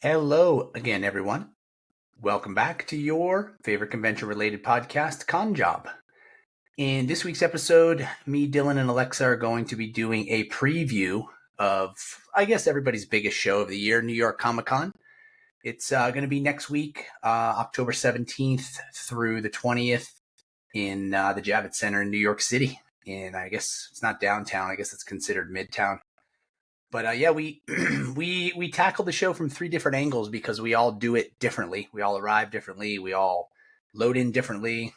Hello again, everyone. Welcome back to your favorite convention-related podcast, Con Job. In this week's episode, me, Dylan, and Alexa are going to be doing a preview of, I guess, everybody's biggest show of the year, New York Comic Con. It's going to be next week, October 17th through the 20th in the Javits Center in New York City. And I guess it's not downtown. I guess it's considered Midtown. But yeah, we we tackled the show from three different angles because we all do it differently. We all arrive differently. We all load in differently.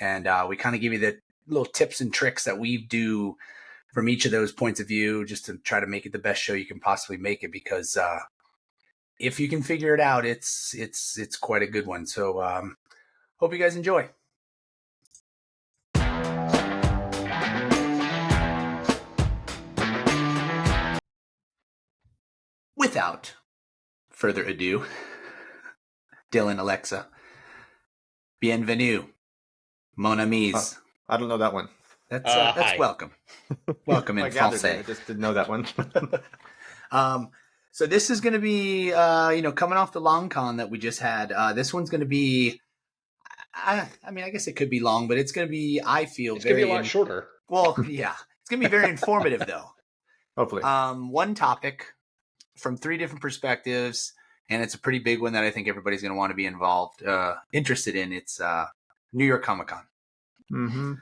And we kind of give you the little tips and tricks that we do from each of those points of view just to try to make it the best show you can possibly make it. Because if you can figure it out, it's quite a good one. So hope you guys enjoy. Without further ado, Dylan, Alexa, bienvenue, mon amis. I don't know that one. That's welcome. Welcome in Francais. I just didn't know that one. So this is going to be, coming off the long con that we just had. This one's going to be, I guess it could be long, but it's going to be, I feel, it's going to be a lot shorter. Well, yeah, it's going to be very informative though. Hopefully. One topic from three different perspectives, and it's a pretty big one that I think everybody's going to want to be interested in. It's New York Comic Con. Mm-hmm.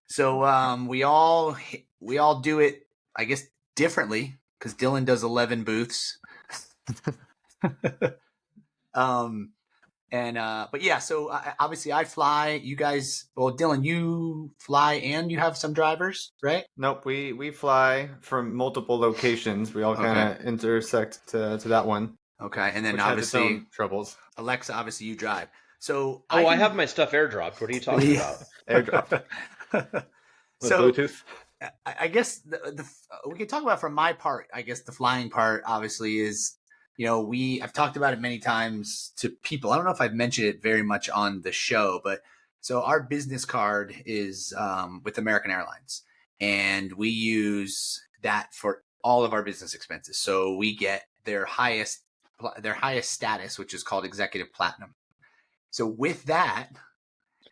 So we all do it, I guess, differently because Dylan does 11 booths. But yeah, so obviously I fly. You guys, well, Dylan, you fly and you have some drivers, right? Nope, we fly from multiple locations. We all kind of intersect to that one. Okay, and then which obviously has its own troubles. Alexa, obviously you drive. So I have my stuff airdropped. What are you talking about? Airdropped. So Bluetooth. I guess we can talk about from my part. I guess the flying part obviously is, I've talked about it many times to people. I don't know if I've mentioned it very much on the show, but so our business card is with American Airlines, and we use that for all of our business expenses. So we get their highest status, which is called Executive Platinum. So with that,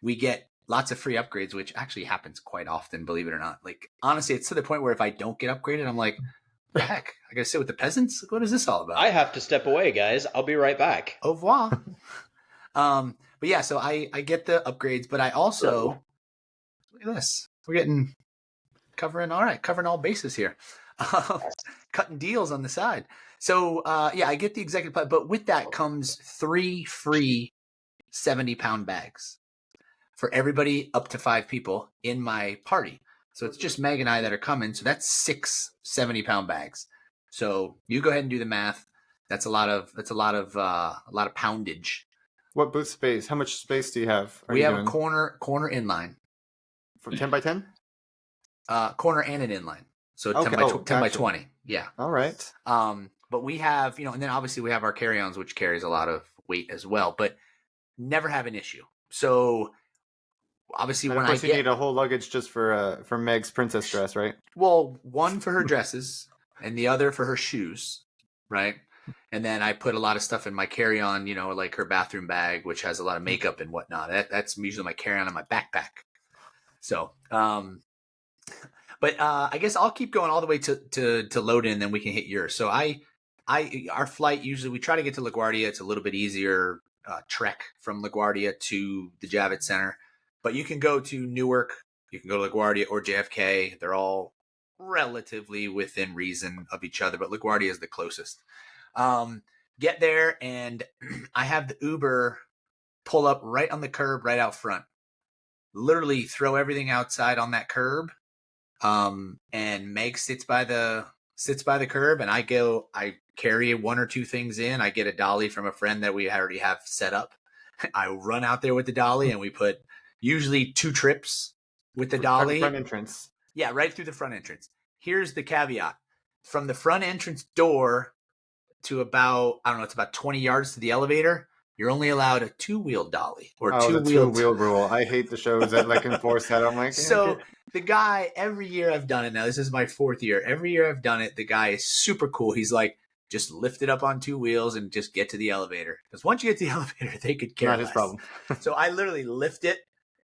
we get lots of free upgrades, which actually happens quite often, believe it or not. Like, honestly, it's to the point where if I don't get upgraded, I'm like, heck, I gotta sit with the peasants? What is this all about? I have to step away, guys. I'll be right back. Au revoir. But yeah, so I get the upgrades, but I also, look at this. We're covering all bases here. Cutting deals on the side. So yeah, I get the executive plan, but with that comes 3 free 70-pound bags for everybody up to 5 people in my party. So it's just Meg and I that are coming. So that's 6 70-pound bags. So you go ahead and do the math. That's a lot of poundage. What booth space? How much space do you have? We have a corner inline. For 10 by 10? Corner and an inline. So 10 by 20. Yeah. All right. But we have, and then obviously we have our carry-ons, which carries a lot of weight as well, but never have an issue. So obviously, and of course, you need a whole luggage just for Meg's princess dress, right? Well, one for her dresses and the other for her shoes, right? And then I put a lot of stuff in my carry-on, like her bathroom bag, which has a lot of makeup and whatnot. That's usually my carry-on in my backpack. So, but I guess I'll keep going all the way to load in, and then we can hit yours. So our flight usually we try to get to LaGuardia. It's a little bit easier trek from LaGuardia to the Javits Center. But you can go to Newark, you can go to LaGuardia or JFK. They're all relatively within reason of each other, but LaGuardia is the closest. Get there, and I have the Uber pull up right on the curb, right out front. Literally throw everything outside on that curb, and Meg sits by the curb, and I carry 1 or 2 things in. I get a dolly from a friend that we already have set up. I run out there with the dolly, and we put usually 2 trips with the dolly. Front entrance. Yeah, right through the front entrance. Here's the caveat. From the front entrance door to about 20 yards to the elevator, you're only allowed a 2-wheeled dolly or two-wheel rule. I hate the shows that enforce that. I'm like, so the guy, every year I've done it now, this is my 4th year. Every year I've done it, the guy is super cool. He's like, just lift it up on 2 wheels and just get to the elevator. Because once you get to the elevator, they could care Not less. his problem. So I literally lift it,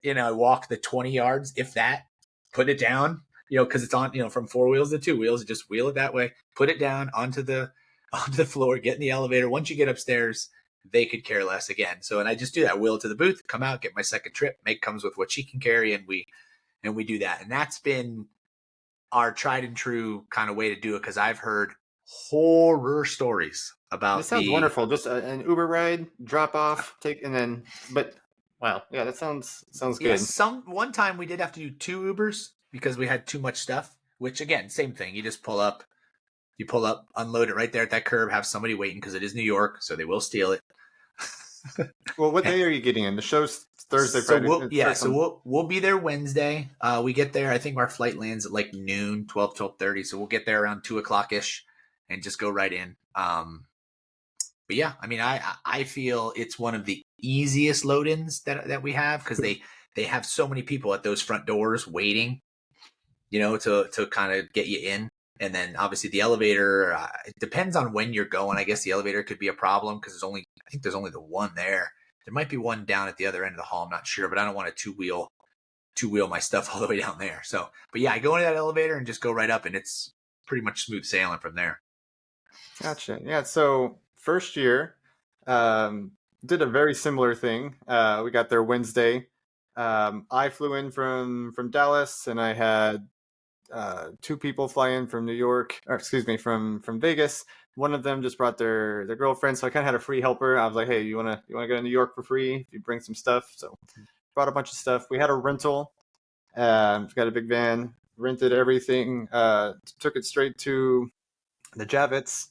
I walk the 20 yards, if that, put it down, because it's on, from 4 wheels to 2 wheels, just wheel it that way, put it down onto the floor, get in the elevator. Once you get upstairs, they could care less again. So, and I just do that, wheel it to the booth, come out, get my second trip, Meg comes with what she can carry, and we do that. And that's been our tried and true kind of way to do it, because I've heard horror stories about This sounds wonderful. Just an Uber ride, drop off, but wow, yeah, that sounds good. One time we did have to do 2 Ubers because we had too much stuff, which again, same thing. You just pull up, unload it right there at that curb, have somebody waiting, because it is New York, so they will steal it. Well, what day are you getting in? The show's Thursday, Friday. We'll be there Wednesday. We get there, I think our flight lands at like noon, 12:30, so we'll get there around 2:00-ish and just go right in. But yeah, I mean, I feel it's one of the easiest load-ins that we have, because they have so many people at those front doors waiting, to kind of get you in. And then obviously the elevator, it depends on when you're going. I guess the elevator could be a problem because I think there's only the one there. There might be one down at the other end of the hall. I'm not sure, but I don't want to two wheel my stuff all the way down there. So, but yeah, I go into that elevator and just go right up, and it's pretty much smooth sailing from there. Gotcha. Yeah. So first year, did a very similar thing. We got there Wednesday. I flew in from Dallas, and I had 2 people fly in from New York, or excuse me, from Vegas. One of them just brought their girlfriend, so I kind of had a free helper. I was like, hey, you wanna go to New York for free if you bring some stuff? So brought a bunch of stuff. We had a rental. Got a big van, rented everything, took it straight to the Javits,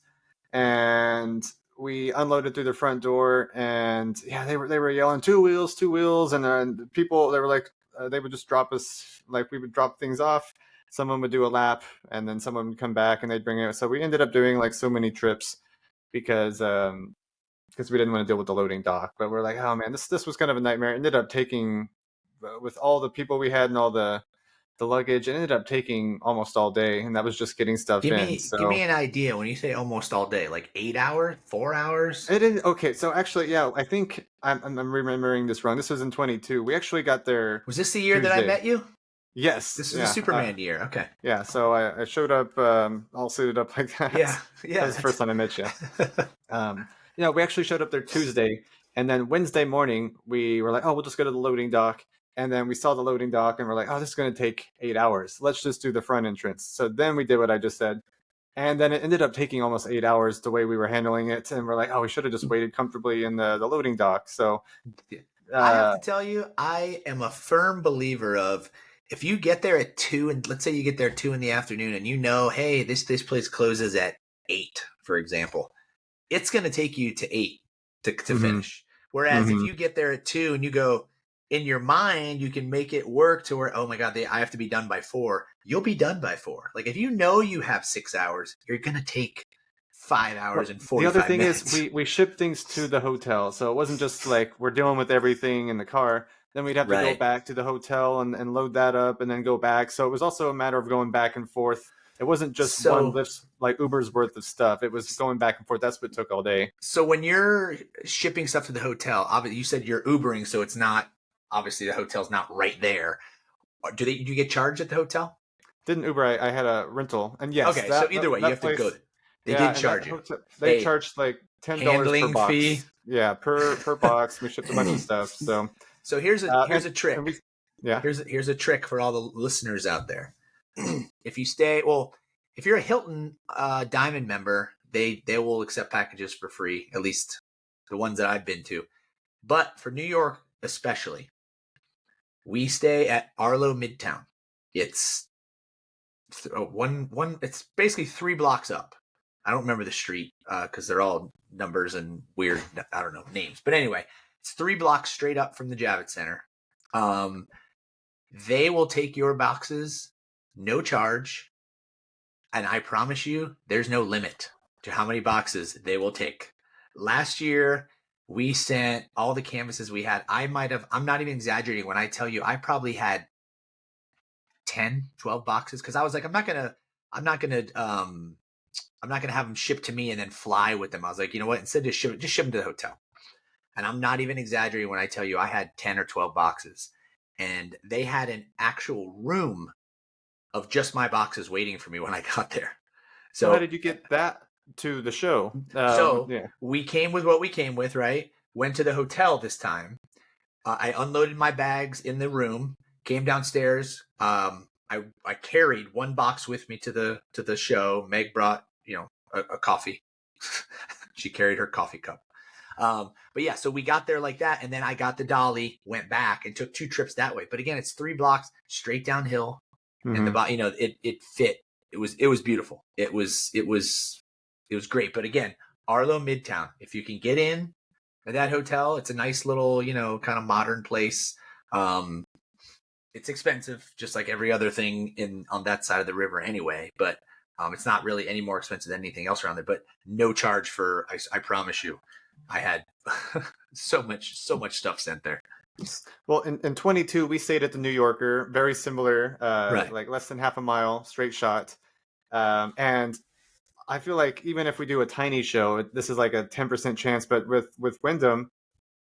and we unloaded through the front door. And yeah, they were yelling 2 wheels, and people, they were like, they would just drop us, like we would drop things off. Someone would do a lap, and then someone would come back and they'd bring it. So we ended up doing like so many trips because we didn't want to deal with the loading dock. But we're like, oh man, this was kind of a nightmare. It ended up taking, with all the people we had and all the luggage, it ended up taking almost all day, and that was just getting stuff Give in. me an idea when you say almost all day, like 8 hours, 4 hours. It is okay. So actually, yeah, I think I'm remembering this wrong. This was in 22. We actually got there. Was this the year Tuesday. that I met you? Yes, this is a Superman year. Okay. Yeah, so I showed up all suited up like that. Yeah. That was the first time I met you. We actually showed up there Tuesday, and then Wednesday morning we were like, oh, we'll just go to the loading dock. And then we saw the loading dock, and we're like, oh, this is going to take 8 hours. Let's just do the front entrance. So then we did what I just said. And then it ended up taking almost 8 hours the way we were handling it. And we're like, oh, we should have just waited comfortably in the loading dock. So I have to tell you, I am a firm believer of, if you get there at 2, and let's say you get there at 2 in the afternoon, and hey, this place closes at 8, for example, it's going to take you to 8 to finish. Whereas if you get there at 2 and you go, in your mind, you can make it work to where, oh my God, I have to be done by 4. You'll be done by 4. Like if you have 6 hours, you're going to take 5 hours and 45 minutes. The other thing is we ship things to the hotel. So it wasn't just like we're dealing with everything in the car. Then we'd have to go back to the hotel and load that up and then go back. So it was also a matter of going back and forth. It wasn't just one lift, like Uber's worth of stuff. It was going back and forth. That's what took all day. So when you're shipping stuff to the hotel, obviously you said you're Ubering, so it's not, obviously the hotel's not right there. Do you get charged at the hotel? Didn't Uber. I had a rental. And yes. Okay, so either way, you have to go. They did charge you. They charged like $10 per box. Fee. Yeah, per box. We shipped a bunch of stuff. So here's a trick. Here's a trick for all the listeners out there. If you're a Hilton Diamond member, they will accept packages for free, at least the ones that I've been to. But for New York especially, we stay at Arlo Midtown. It's it's basically 3 blocks up. I don't remember the street because they're all numbers and weird, I don't know, names. But anyway, it's 3 blocks straight up from the Javits Center. They will take your boxes, no charge. And I promise you, there's no limit to how many boxes they will take. Last year, we sent all the canvases we had. I'm not even exaggerating when I tell you, I probably had 10, 12 boxes. Cause I was like, I'm not going to I'm not going to have them shipped to me and then fly with them. I was like, you know what? Instead, just ship them to the hotel. And I'm not even exaggerating when I tell you I had 10 or 12 boxes, and they had an actual room of just my boxes waiting for me when I got there. So how So, did you get that to the show? so Yeah. we came with what we came with, right? Went to the hotel this time. I unloaded my bags in the room, came downstairs. I carried one box with me to the show. Meg brought, a coffee. She carried her coffee cup. But yeah, so we got there like that, and then I got the dolly, went back, and took 2 trips that way. But again, it's 3 blocks straight downhill, and it fit. It was beautiful. It was great. But again, Arlo Midtown. If you can get in at that hotel, it's a nice little kind of modern place. It's expensive, just like every other thing on that side of the river anyway. But it's not really any more expensive than anything else around there. But no charge for. I promise you. I had so much stuff sent there. Well, in 22, we stayed at the New Yorker, very similar, Right. like less than half a mile, straight shot. And I feel like even if we do a tiny show, this is like a 10% chance. But with Wyndham,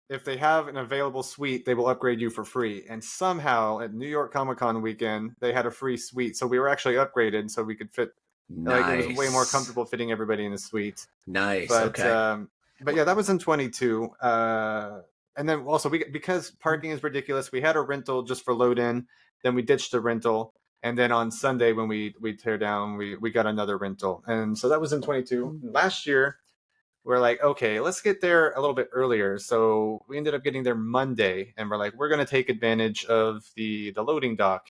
if they have an available suite, they will upgrade you for free. And somehow at New York Comic Con weekend, they had a free suite, so we were actually upgraded, so we could fit. Nice. Like it was way more comfortable fitting everybody in the suite. Nice. But Okay. but yeah, that was in 22. And then also because parking is ridiculous, we had a rental just for load in. Then we ditched the rental, and then on Sunday when we tear down, we got another rental, and so that was in 22. Last year, we're like, okay, let's get there a little bit earlier. So we ended up getting there Monday, and we're like, we're gonna take advantage of the loading dock,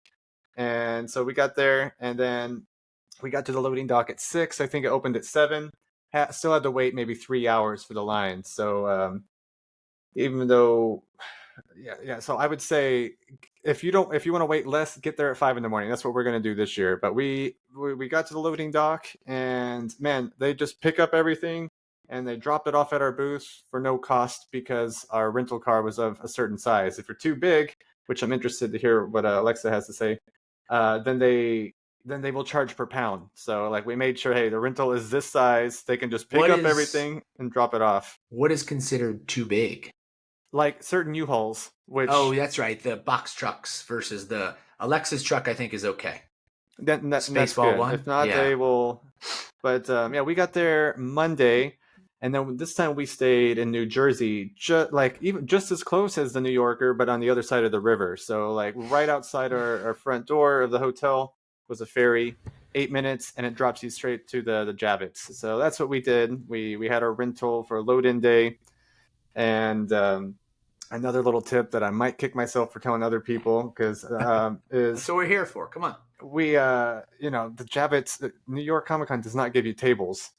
and so we got there, and then we got to the loading dock at 6. I think it opened at 7. Still had to wait maybe 3 hours for the line. So even though, yeah. So I would say if you want to wait less, get there at 5 in the morning. That's what we're gonna do this year. But we got to the loading dock, and man, they just pick up everything and they dropped it off at our booth for no cost because our rental car was of a certain size. If you're too big, which I'm interested to hear what Alexa has to say, then they will charge per pound. So like we made sure, hey, the rental is this size. They can just pick up everything and drop it off. What is considered too big? Like certain U-Hauls, which that's right. The box trucks versus the Alexa's truck, I think is okay. that's Spaceball good. one? If not, Yeah. they will. But yeah, we got there Monday, and then this time we stayed in New Jersey, just as close as the New Yorker, but on the other side of the river. So like right outside our front door of the hotel was a ferry, 8 minutes, and it drops you straight to the Javits. So that's what we did. We had our rental for load-in day, and another little tip that I might kick myself for telling other people because is That's what we're here for. Come on. we the Javits, New York Comic Con does not give you tables,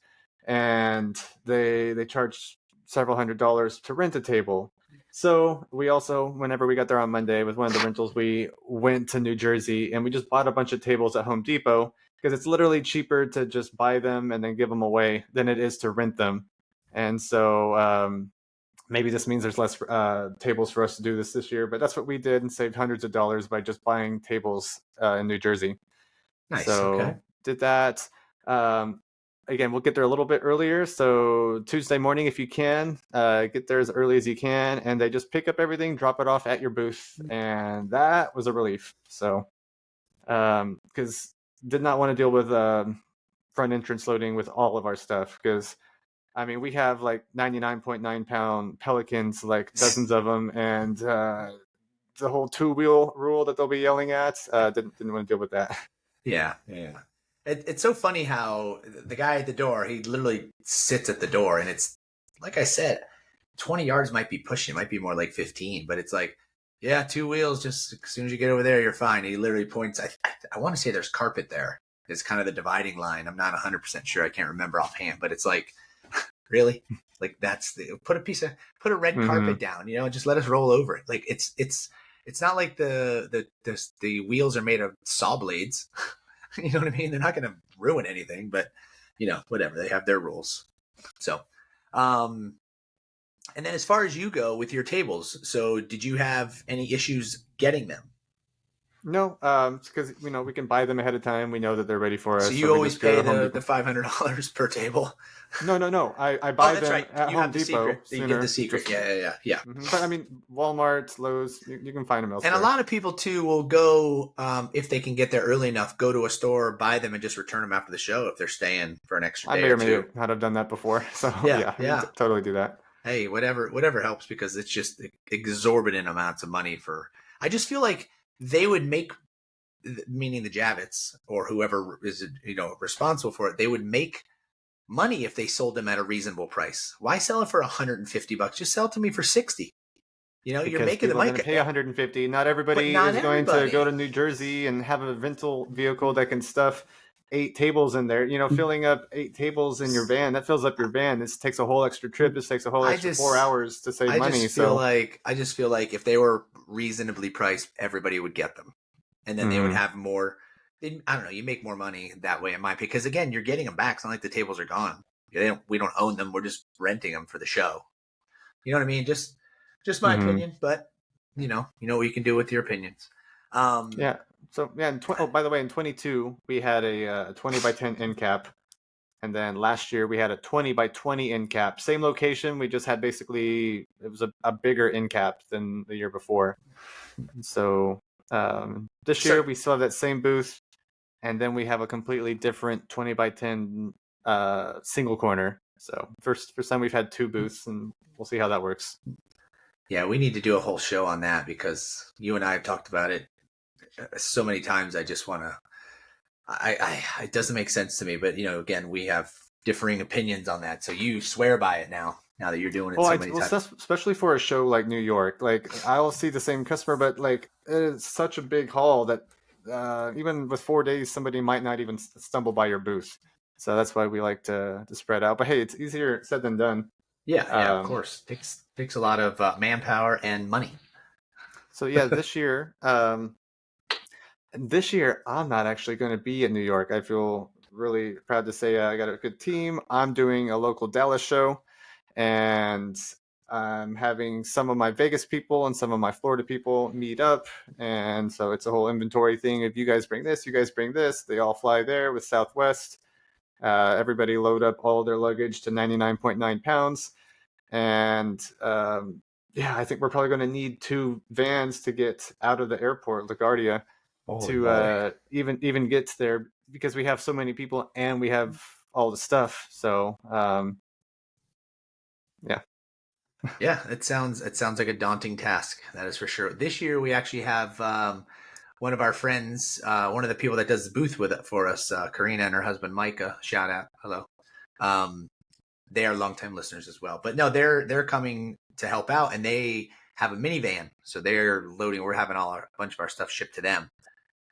and they charge several $100s to rent a table. So we also, whenever we got there on Monday with one of the rentals, we went to New Jersey and we just bought a bunch of tables at Home Depot because it's literally cheaper to just buy them and then give them away than it is to rent them. And so maybe this means there's less tables for us to do this year, but that's what we did and saved hundreds of dollars by just buying tables in New Jersey. Nice. So Okay. did that. Again, we'll get there a little bit earlier. So Tuesday morning, if you can, get there as early as you can, and they just pick up everything, drop it off at your booth, and that was a relief. So, because did not want to deal with front entrance loading with all of our stuff, because I mean we have like 99.9 pound Pelicans, like dozens of them, and the whole 2-wheel rule that they'll be yelling at. Didn't want to deal with that. Yeah. It's so funny how the guy at the door, he literally sits at the door, and it's like I said, 20 yards might be pushing, it might be more like 15, but it's like, yeah, 2 wheels. Just as soon as you get over there, you're fine. He literally points. I want to say there's carpet there. It's kind of the dividing line. I'm not 100% sure. I can't remember offhand, but it's like, really, like put a red carpet down, and just let us roll over it. Like it's not like the wheels are made of saw blades. You know what I mean? They're not going to ruin anything, but whatever. They have their rules. So, and then as far as you go with your tables, so did you have any issues getting them? No, it's because we can buy them ahead of time. We know that they're ready for us. So you we always just go pay to Home the Depot. $500 per table. No. I Oh, buy that's them right. at You Home have the Depot secret. You sooner. get the secret. Just, Yeah. But I mean, Walmart, Lowe's, you can find them elsewhere. And a lot of people too will go if they can get there early enough. Go to a store, buy them, and just return them after the show if they're staying for an extra day I may or may two. not have done that before. So Yeah. we can totally do that. Hey, whatever helps because it's just exorbitant amounts of money for. I just feel like they would make, meaning the Javits or whoever is responsible for it, they would make money if they sold them at a reasonable price. Why sell it for $150? Just sell it to me for 60. You're Because making the people are money. going to pay 150. Not everybody But not is going to everybody. go to New Jersey and have a rental vehicle that can stuff 8 tables in there. Filling up 8 tables in your van, that fills up your van. This takes a whole extra trip. This takes a whole extra 4 hours to save money. I just feel like if they were reasonably priced, everybody would get them, and then they would have more. I don't know. You make more money that way, in my opinion, because again, you're getting them back. It's not like the tables are gone. We don't own them. We're just renting them for the show. You know what I mean? Just my opinion, but you know what you can do with your opinions. Yeah. So yeah. By the way, in 22 we had a 20 by 10 end cap, and then last year we had a 20 by 20 end cap. Same location. We just had basically it was a bigger end cap than the year before. So this year we still have that same booth, and then we have a completely different 20 by 10 single corner. So first time we've had 2 booths, and we'll see how that works. Yeah, we need to do a whole show on that because you and I have talked about it so many times. I just want to. It doesn't make sense to me, but again, we have differing opinions on that. So you swear by it now that you're doing it so many times. Especially for a show like New York, like I'll see the same customer, but like it's such a big hall that even with 4 days, somebody might not even stumble by your booth. So that's why we like to spread out. But hey, it's easier said than done. Yeah, of course. Takes a lot of manpower and money. So yeah, this year I'm not actually going to be in New York. I feel really proud to say I got a good team. I'm doing a local Dallas show, and I'm having some of my Vegas people and some of my Florida people meet up. And so it's a whole inventory thing. If you guys bring this, you guys bring this. They all fly there with Southwest. Everybody load up all their luggage to 99.9 pounds. And I think we're probably going to need 2 vans to get out of the airport, LaGuardia, to even get there because we have so many people and we have all the stuff. So Yeah, it sounds like a daunting task. That is for sure. This year we actually have one of our friends, one of the people that does the booth for us, Karina and her husband Micah. Shout out, hello. They are longtime listeners as well. But no, they're coming to help out, and they have a minivan, so they're loading. We're having a bunch of our stuff shipped to them,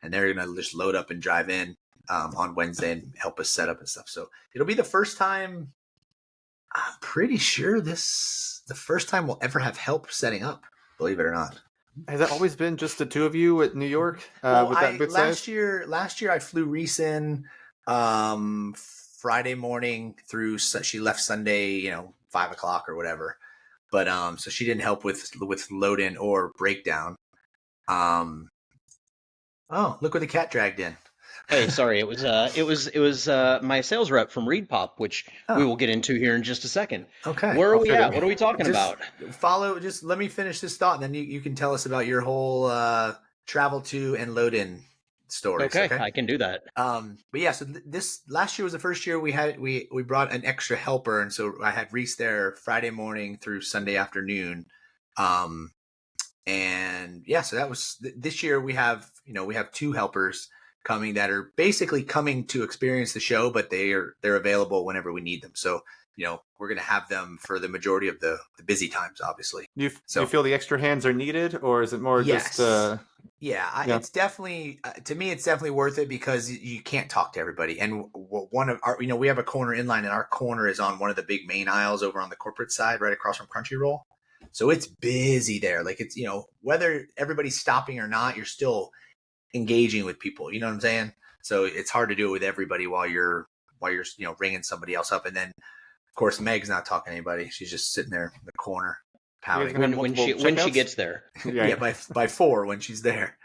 and they're gonna just load up and drive in on Wednesday and help us set up and stuff. So it'll be the first time. I'm pretty sure the first time we'll ever have help setting up. Believe it or not. Has that always been just the 2 of you at New York? Last year I flew Reese in Friday morning through. She left Sunday, 5:00 or whatever. But so she didn't help with load in or breakdown. Oh, look what the cat dragged in. Hey, sorry, it was my sales rep from Reed Pop, which we will get into here in just a second. Okay. Where are we at? What are we talking about? Just let me finish this thought, and then you can tell us about your whole travel to and load in stories. Okay, I can do that. But yeah, so this last year was the first year we brought an extra helper, and so I had Reese there Friday morning through Sunday afternoon. And yeah, so that was this year we have 2 helpers coming that are basically coming to experience the show, but they're available whenever we need them. So we're going to have them for the majority of the busy times, obviously. Do you feel the extra hands are needed, or is it more just? It's definitely to me, it's definitely worth it because you can't talk to everybody. And one of our, we have a corner inline, and our corner is on one of the big main aisles over on the corporate side, right across from Crunchyroll. So it's busy there. Like it's whether everybody's stopping or not, you're still engaging with people. You know what I'm saying? So it's hard to do it with everybody while you're ringing somebody else up, and then of course Meg's not talking to anybody. She's just sitting there in the corner pouting When she gets there. by 4 when she's there.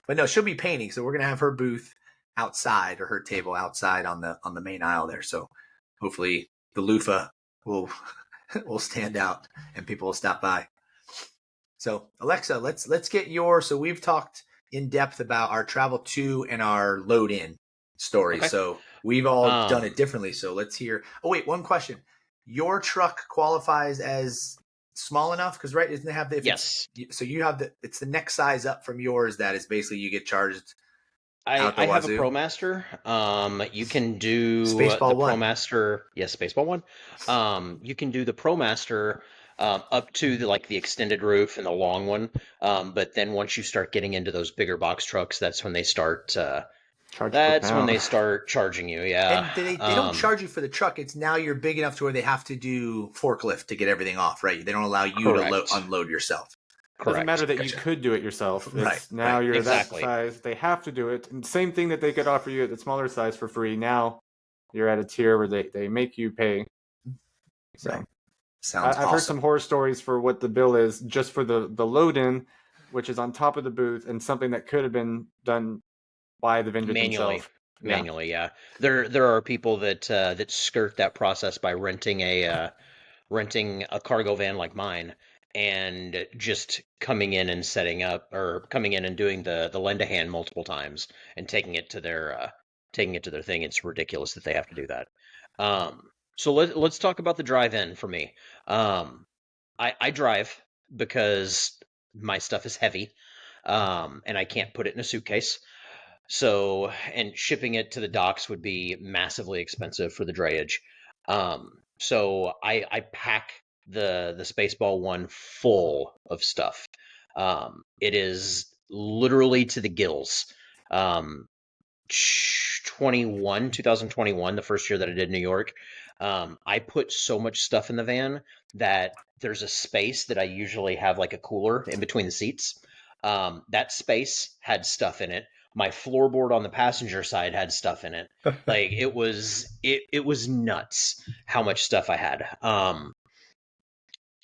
But no, she'll be painting, so we're gonna have her booth outside, or her table outside on the main aisle there. So hopefully the loofah will will stand out and people will stop by. So Alexa, let's get your. So we've talked in depth about our travel to and our load in stories. Okay. So we've all done it Um, differently. So let's hear. Oh wait, one question. Your truck qualifies as small enough because right, doesn't it have the if yes. it's so you have the it's the next size up from yours that is basically you get charged out the I have a wazoo. ProMaster. You can do the Spaceball one. ProMaster. Yes, Baseball one. You can do the ProMaster up to the extended roof and the long one. But then once you start getting into those bigger box trucks, that's when they start. Charge per That's when pound. they start charging you. Yeah. And they don't charge you for the truck. It's now you're big enough to where they have to do forklift to get everything off, right? They don't allow you to Correct. unload yourself. It doesn't matter Correct. that you Gotcha. could do it yourself. Right, It's now right. you're that Exactly. size. They have to do it. And same thing that they could offer you at the smaller size for free. Now you're at a tier where they make you pay. So Right. Sounds I've heard some awesome. horror stories for what the bill is just for the load in, which is on top of the booth and something that could have been done by the vendor Manually. themselves. Yeah. Manually, yeah. There are people that skirt that process by renting a cargo van like mine and just coming in and setting up or coming in and doing the lend a hand multiple times and taking it to their thing. It's ridiculous that they have to do that. So let's talk about the drive in for me. Um, I drive because my stuff is heavy, and I can't put it in a suitcase. So, and shipping it to the docks would be massively expensive for the drayage. So I pack the Spaceball one full of stuff. It is literally to the gills. Um, 2021, the first year that I did New York, I put so much stuff in the van that there's a space that I usually have like a cooler in between the seats. That space had stuff in it. My floorboard on the passenger side had stuff in it. Like it was nuts how much stuff I had.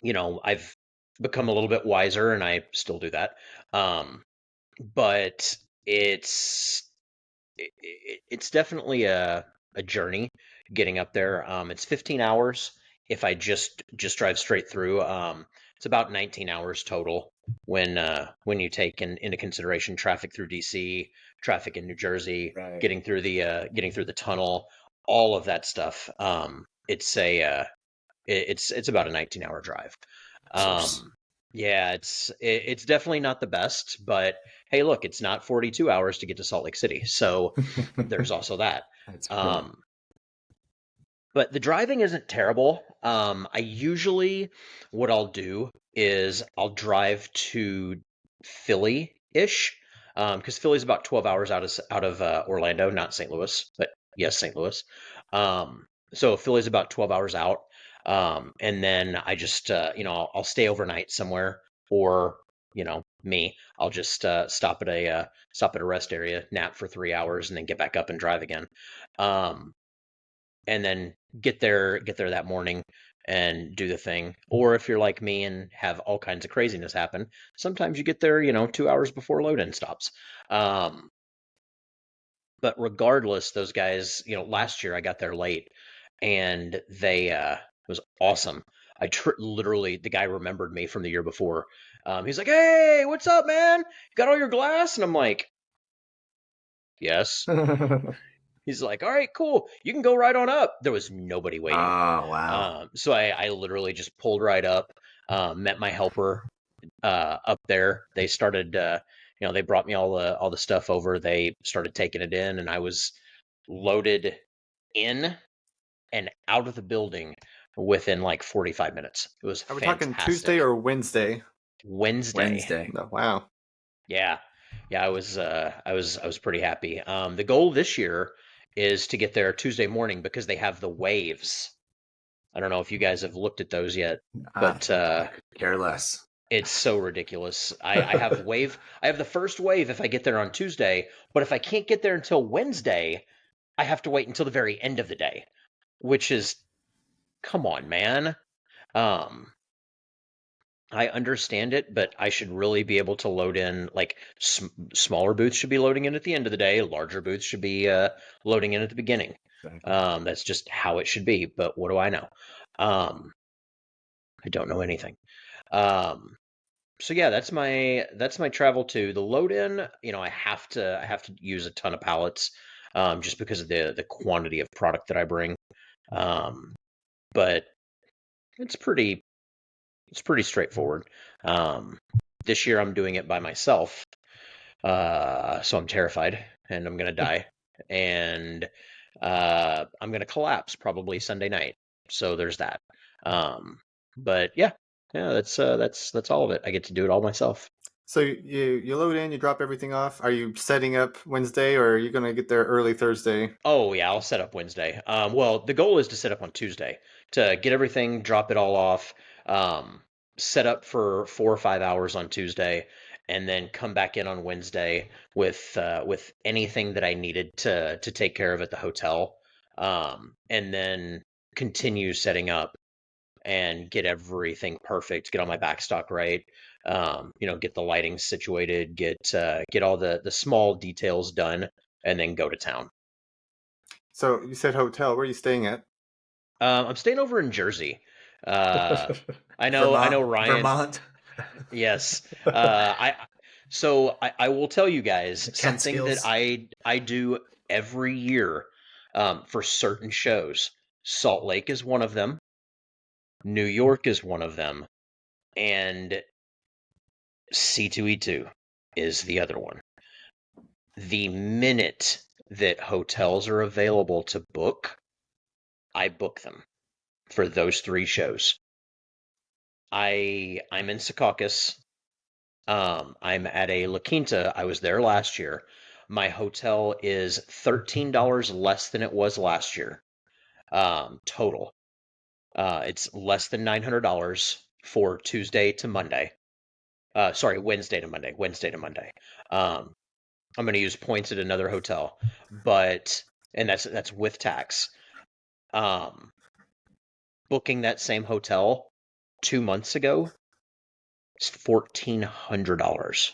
I've become a little bit wiser and I still do that. But it's it's definitely a journey getting up there. It's 15 hours if I just drive straight through. It's about 19 hours total when you take into consideration traffic through DC, traffic in New Jersey, Right. getting through the tunnel, all of that stuff. It's about a 19-hour drive. Jeez. Um, yeah, it's definitely not the best, but hey, look, it's not 42 hours to get to Salt Lake City, so there's also that. That's great. Um, but the driving isn't terrible. I usually what I'll do is I'll drive to Philly-ish, because Philly's about 12 hours out of Orlando, not St. Louis, but yes, St. Louis. So Philly's about 12 hours out, and then I just I'll stay overnight somewhere, or I'll just stop at a rest area, nap for 3 hours, and then get back up and drive again. Um, and then get there that morning and do the thing. Or if you're like me and have all kinds of craziness happen, sometimes you get there, 2 hours before load in stops. Um, but regardless, those guys, last year I got there late and they it was awesome. Literally, the guy remembered me from the year before. He's like, "Hey, what's up, man? You got all your glass?" And I'm like, "Yes." Oh He's like, "All right, cool. You can go right on up." There was nobody waiting. wow. So I literally just pulled right up, met my helper up there. They started, they brought me all the stuff over. They started taking it in, and I was loaded in and out of the building within like 45 minutes. It was Are we talking Tuesday fantastic. or Wednesday? Wednesday. Wednesday. No, wow. Yeah. Yeah, I was pretty happy. The goal this year is to get there Tuesday morning because they have the waves. I don't know if you guys have looked at those yet, but I could care less. it's so ridiculous. I have the first wave if I get there on Tuesday, but if I can't get there until Wednesday, I have to wait until the very end of the day, which is, come on, man. Um, I understand it, but I should really be able to load in, like, smaller booths should be loading in at the end of the day. Larger booths should be loading in at the beginning. Exactly. That's just how it should be. But what do I know? I don't know anything. So yeah, that's my travel too. The load in, I have to use a ton of pallets, just because of the quantity of product that I bring. But it's pretty straightforward. This year I'm doing it by myself, so I'm terrified and I'm gonna die, and I'm gonna collapse probably Sunday night. So there's that. But yeah, that's all of it. I get to do it all myself. So you load in, you drop everything off. Are you setting up Wednesday, or are you gonna get there early Thursday? Oh yeah, I'll set up Wednesday. Well, the goal is to set up on Tuesday to get everything, drop it all off, um, set up for 4 or 5 hours on Tuesday, and then come back in on Wednesday with anything that I needed to take care of at the hotel, and then continue setting up and get everything perfect, get all my backstock right, get the lighting situated, get all the small details done, and then go to town. So you said hotel. Where are you staying at? I'm staying over in Jersey. Uh, I know Ryan. Vermont. Yes. I will tell you guys something that Catskills. I do every year, for certain shows. Salt Lake is one of them. New York is one of them, and C2E2 is the other one. The minute that hotels are available to book, I book them for those three shows. I'm in Secaucus. I'm at a La Quinta. I was there last year. My hotel is $13 less than it was last year. Total. It's less than $900 for Tuesday to Monday. Sorry, Wednesday to Monday. Wednesday to Monday. Um, I'm going to use points at another hotel, and that's with tax. Um, Booking that same hotel 2 months ago, it's $1,400.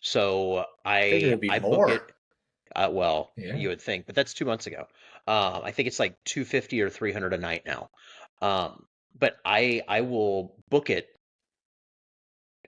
So I figured it'd be I book it. more. Well, Yeah. you would think, but that's 2 months ago. I think it's like 250 or 300 a night now. But I will book it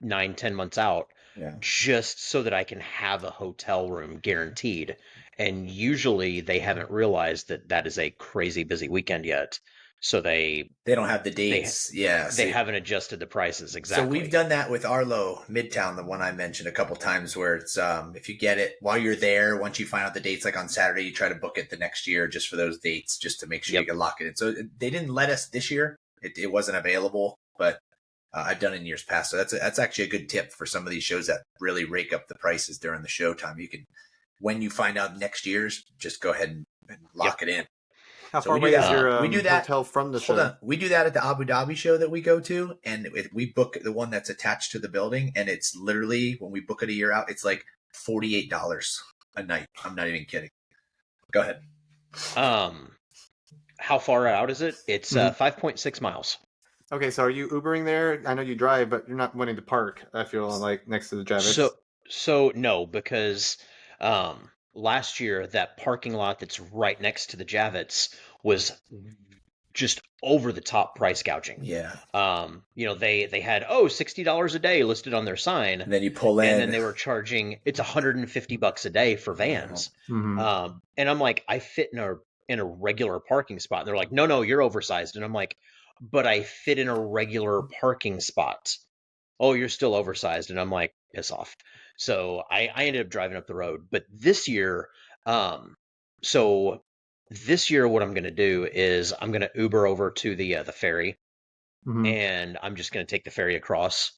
9, 10 months out, Yeah. just so that I can have a hotel room guaranteed. And usually they haven't realized that that is a crazy busy weekend yet, so They don't have the they dates. Yeah. they See, haven't adjusted the prices so we've exactly. done that with Arlo Midtown, the one I mentioned a couple times, where it's if you get it while you're there, once you find out the dates, like on Saturday, you try to book it the next year just for those dates, just to make sure you Yep. can lock it in. So they didn't let us this year; it wasn't available, but I've done it in years past. So that's actually a good tip for some of these shows that really rake up the prices during the show time. You can, when you find out next year's, just go ahead and Yep. lock it in. How So far away is your we do that. hotel from the Hold show? on, we do that at the Abu Dhabi show that we go to, and we book the one that's attached to the building, and it's literally when we book it a year out, it's like $48 a night. I'm not even kidding. Go ahead. Um, how far out is it? It's Mhm. 5.6 miles. Okay, so are you Ubering there? I know you drive, but you're not wanting to park. I feel like next to the Javits. So no, because last year that parking lot that's right next to the Javits was just over the top price gouging. Yeah. They had $60 a day listed on their sign, And then you pull and then in. they were charging it's $150 a day for vans. Mm-hmm. And I'm like, I fit in a regular parking spot. And they're like, no, you're oversized. And I'm like, but I fit in a regular parking spot. Oh, you're still oversized. And I'm like, piss off. So I ended up driving up the road. But um, so this year, what I'm going to do is I'm going to Uber over to the ferry, Mm-hmm. and I'm just going to take the ferry across.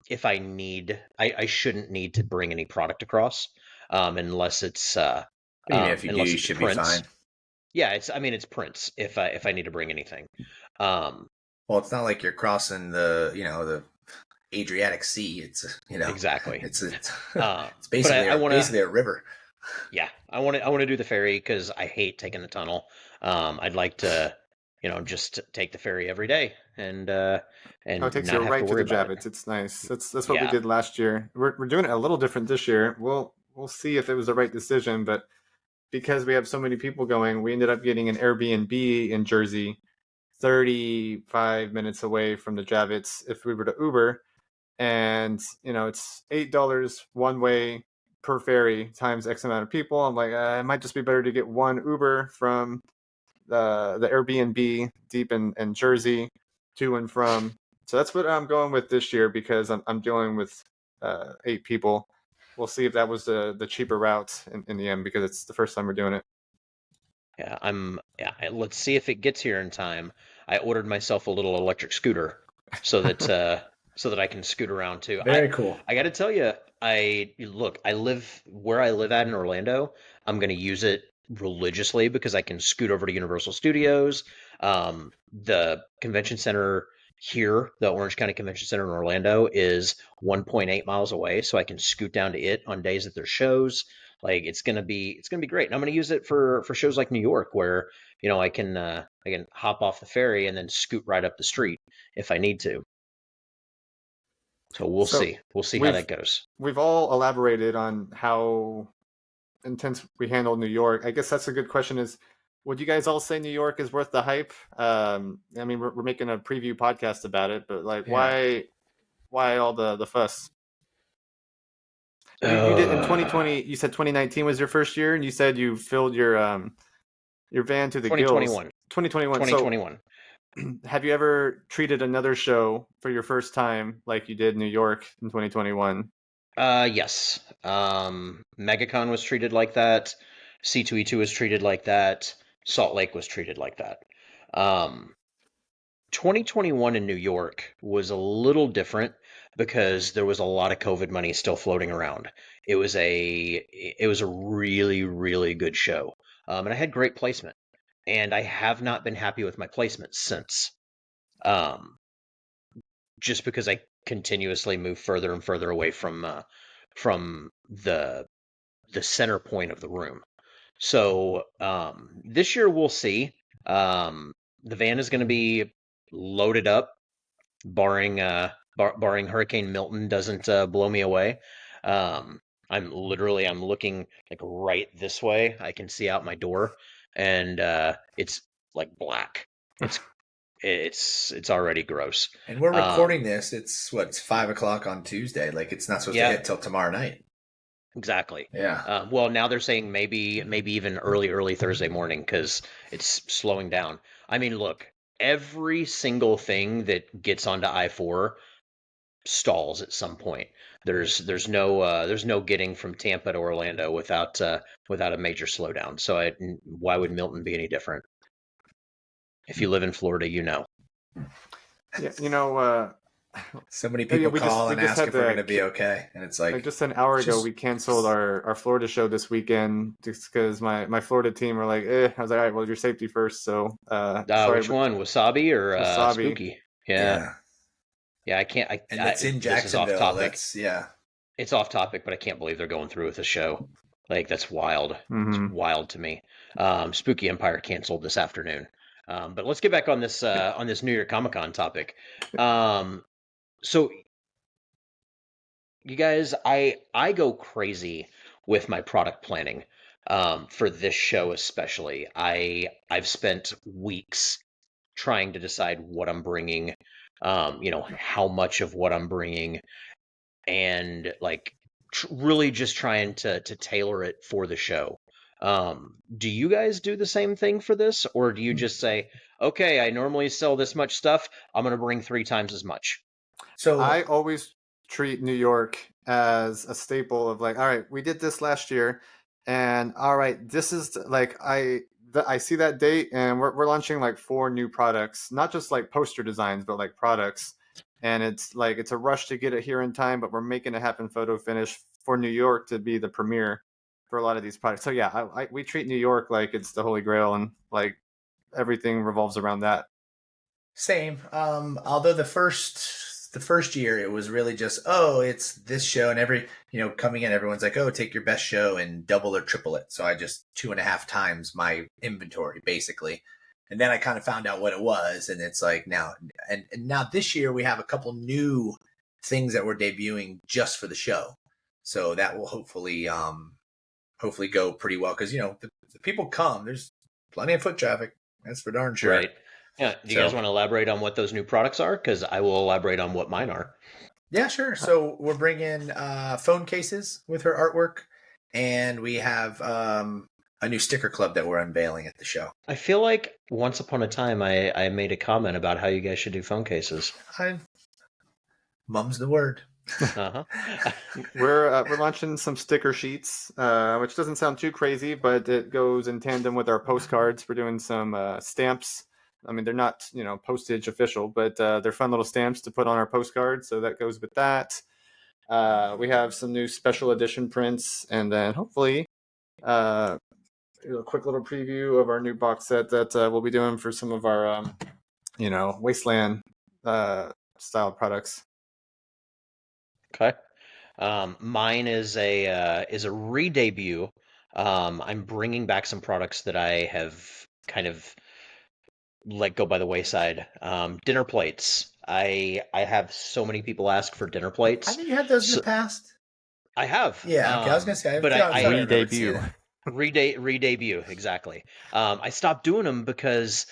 If I need, I shouldn't need to bring any product across, unless it's Even if you do, you should be prints. fine. Yeah, it's prints if I need to bring anything. Um, Well, it's not like you're crossing the Adriatic Sea. It's exactly. it's But basically I want to. basically a river. Yeah, I want to do the ferry because I hate taking the tunnel. I'd like to just take the ferry every day and Oh, it takes you not have to right to worry the about it. Javits. It's nice. That's what we Yeah. did last year. We're doing it a little different this year. We'll see if it was the right decision, but because we have so many people going, we ended up getting an Airbnb in Jersey, 35 minutes away from the Javits if we were to Uber. And, it's $8 one way per ferry times X amount of people. I'm like, it might just be better to get one Uber from the Airbnb deep in Jersey to and from. So that's what I'm going with this year because I'm dealing with 8 people. We'll see if that was the cheaper route in the end because it's the first time we're doing it. Let's see if it gets here in time. I ordered myself a little electric scooter so that I can scoot around too. I Very cool. I got to tell you, I live where I live at in Orlando. I'm going to use it religiously because I can scoot over to Universal Studios. The convention center here, the Orange County Convention Center in Orlando, is 1.8 miles away, so I can scoot down to it on days that there's shows. Like it's gonna be great, and I'm gonna use it for shows like New York, where I can hop off the ferry and then scoot right up the street if I need to. So we'll So see. We'll see how we've that goes. we've all elaborated on how intense we handled New York. I guess that's a good question is would you guys all say New York is worth the hype? I mean we're making a preview podcast about it, but like Yeah. why all the fuss? You did in Uh, 2020. You said 2019 was your first year, and you said you filled your van to the gills. 2021. 2021. So, 2021. have you ever treated another show for your first time like you did New York in 2021? Yes. MegaCon was treated like that. C2E2 was treated like that. Salt Lake was treated like that. Um, 2021 in New York was a little different because there was a lot of COVID money still floating around. It was a really, really good show. And I had great placement. And I have not been happy with my placement since. Um, just because I continuously move further and further away from the center point of the room. So this year we'll see. The van is going to be loaded up, barring Hurricane Milton doesn't blow me away. Um, I'm looking like right this way. I can see out my door, and it's like black. It's it's already gross. And we're Um, recording this. It's 5 o'clock on Tuesday. Like it's not supposed to yeah, hit till tomorrow night. exactly. Yeah. Well, now they're saying maybe even early Thursday morning because it's slowing down. I mean, look, every single thing that gets onto I-4 stalls at some point. There's no getting from Tampa to Orlando without a major slowdown. So why would Milton be any different? If you live in Florida, you know. Yeah, So many yeah, people call we and just ask had if we're going to be okay, and it's like like just an hour ago just we canceled our Florida show this weekend just because my Florida team were like, I was like, all right, well, your safety first. So, sorry, Which one, Wasabi or Wasabi. Spooky? Yeah, yeah. yeah. I can't. And it's in This is off Jacksonville. topic. That's yeah. It's off topic, but I can't believe they're going through with the show. Like that's wild. It's Mm-hmm. wild to me. Spooky Empire canceled this afternoon. But let's get back on this New York Comic Con topic. So you guys, I go crazy with my product planning. For this show especially, I've spent weeks trying to decide what I'm bringing. How much of what I'm bringing, and like really just trying to tailor it for the show. Do you guys do the same thing for this, or do you just say, okay, I normally sell this much stuff, I'm going to bring 3 times as much? I So always treat New York as a staple of like, all right, we did this last year, and all right, this is like I see that date, and we're launching like 4 new products, not just like poster designs, but like products, and it's like it's a rush to get it here in time, but we're making it happen photo finish for New York to be the premiere for a lot of these products. So yeah, we treat New York like it's the holy grail, and like everything revolves around that. same. Although the first year it was really just it's this show, and every coming in everyone's like, oh, take your best show and double or triple it. So I just 2.5 times my inventory basically. And then I kind of found out what it was, and it's like now, and now this year we have a couple new things that we're debuting just for the show, so that will hopefully go pretty well, because the people come. There's plenty of foot traffic. That's for darn sure. Right. Yeah. Do you guys want to elaborate on what those new products are? Because I will elaborate on what mine are. Yeah, sure. So we're bringing phone cases with her artwork, and we have a new sticker club that we're unveiling at the show. I feel like once upon a time I made a comment about how you guys should do phone cases. Mum's the word. Uh-huh. We're launching some sticker sheets, which doesn't sound too crazy, but it goes in tandem with our postcards. We're doing some stamps. I mean, they're not postage official, but they're fun little stamps to put on our postcards. So that goes with that. We have some new special edition prints, and then hopefully a quick little preview of our new box set that we'll be doing for some of our wasteland style products. Okay. Mine is a re-debut. I'm bringing back some products that I have kind of let go by the wayside. Dinner plates. I have so many people ask for dinner plates. I think you had those in the past. I have. Yeah, okay, I was gonna say, but I re-debut. Re-debut, exactly. I stopped doing them because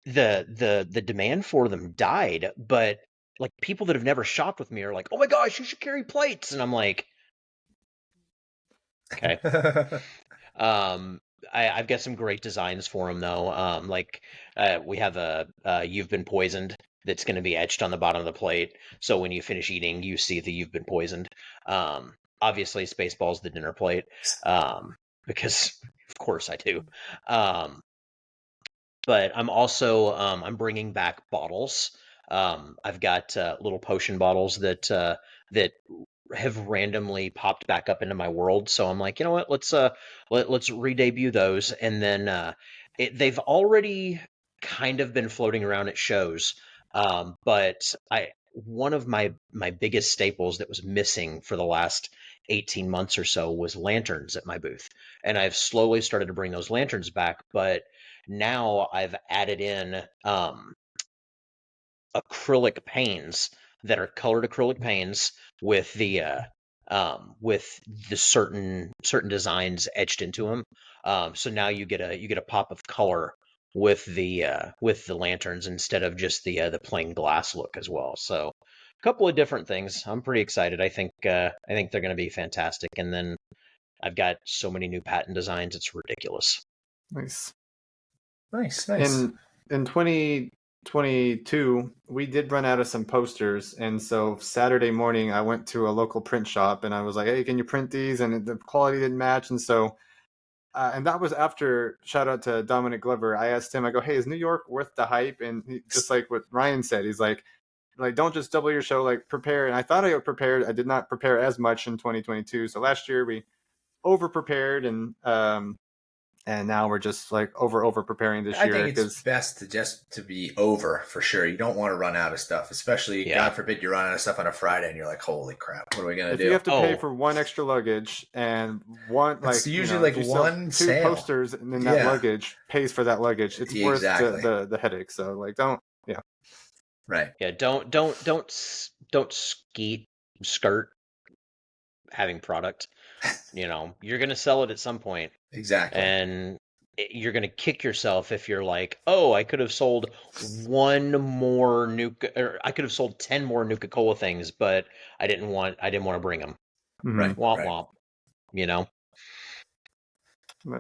the demand for them died, but like people that have never shopped with me are like, "Oh my gosh, you should carry plates," and I'm like, okay. I've got some great designs for them though. We have a "You've Been Poisoned" that's going to be etched on the bottom of the plate, so when you finish eating, you see that you've been poisoned. Obviously, Spaceball's the dinner plate, because of course I do. But I'm also I'm bringing back bottles. I've got little potion bottles that have randomly popped back up into my world. So I'm like, you know what? Let's re-debut those, and then they've already kind of been floating around at shows. But one of my biggest staples that was missing for the last 18 months or so was lanterns at my booth, and I've slowly started to bring those lanterns back, but now I've added in acrylic panes that are colored acrylic panes with the certain designs etched into them. So now you get a pop of color with the lanterns instead of just the plain glass look as well. So a couple of different things. I'm pretty excited. I think they're going to be fantastic. And then I've got so many new patent designs. It's ridiculous. Nice. In 2022, we did run out of some posters, and so Saturday morning I went to a local print shop and I was like, "Hey, can you print these?" And the quality didn't match, and so and that was after, shout out to Dominic Glover. I asked him, I go, "Hey, is New York worth the hype?" And just like what Ryan said, he's like, don't just double your show, like prepare. And I thought I prepared. I did not prepare as much in 2022. So last year we over prepared, and now we're just like over preparing this year. I think it's best to be over for sure. You don't want to run out of stuff, especially God forbid you run out of stuff on a Friday and you're like, holy crap, what are we gonna do? If you have to pay for one extra luggage and one, it's usually one two sale. Posters, and then that luggage pays for that luggage. It's worth the headache. So like, don't. Yeah. Right. Yeah. Don't skirt having product. You're going to sell it at some point. Exactly. And you're going to kick yourself if you're like, oh, I could have sold one more or I could have sold 10 more Nuka-Cola things, but I didn't want to bring them. Mm-hmm. Right. Womp womp.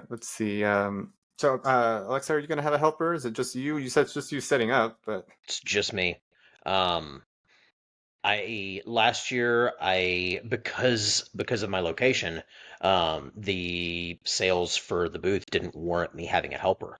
Let's see. So, Alexa, are you going to have a helper? Is it just you? You said it's just you setting up, but it's just me. Last year because of my location, the sales for the booth didn't warrant me having a helper.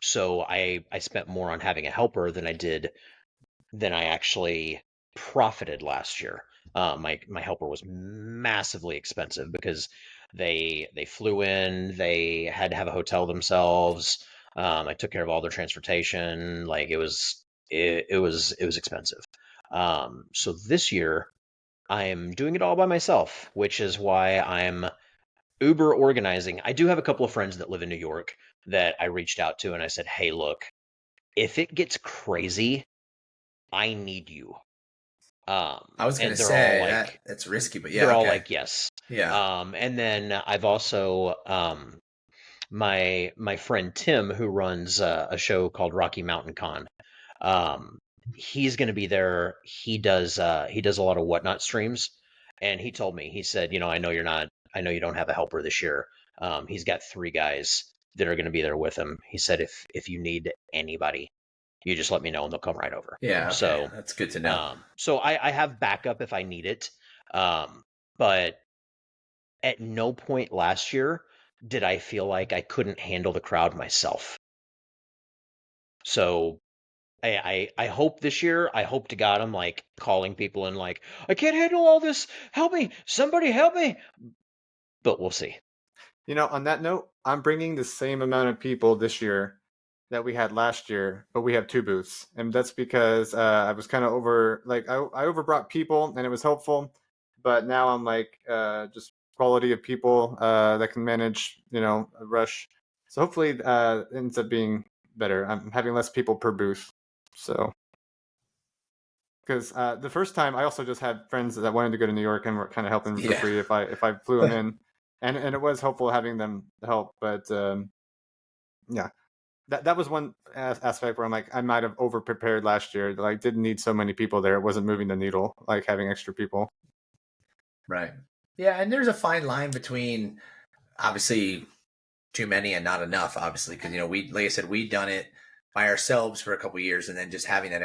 So I spent more on having a helper than I actually profited last year. My helper was massively expensive because they flew in, they had to have a hotel themselves. I took care of all their transportation. Like it was expensive. So this year I'm doing it all by myself, which is why I'm Uber organizing. I do have a couple of friends that live in New York, that I reached out to and I said, hey, look, if it gets crazy, I need you. I was gonna And they're all say like, that's risky, but they're yeah, all okay, like, yes. yeah, And then I've also my friend Tim, who runs a show called Rocky Mountain Con. He's going to be there. He does a lot of whatnot streams, and he told me, he said, I know I know you don't have a helper this year. He's got 3 guys that are going to be there with him. He said if you need anybody, you just let me know and they'll come right over. yeah. Okay, So that's good to know. so I have backup if I need it. But at no point last year did I feel like I couldn't handle the crowd myself. So I hope this year, I hope to God I'm like calling people and like, I can't handle all this. Help me. Somebody help me. But we'll see. On that note, I'm bringing the same amount of people this year that we had last year, but we have 2 booths, and that's because I was kind of I overbrought people, and it was helpful, but now I'm like just quality of people that can manage, a rush. So hopefully, it ends up being better. I'm having less people per booth, so. Because the first time I also just had friends that wanted to go to New York and were kind of helping for Yeah. free if I flew them in, and it was helpful having them help. But yeah, that was one aspect where I'm like I might have over prepared last year. Like didn't need so many people there. It wasn't moving the needle like having extra people. Right. Yeah, and there's a fine line between obviously too many and not enough, obviously, because we, like I said, we'd done it by ourselves for a couple of years, and then just having that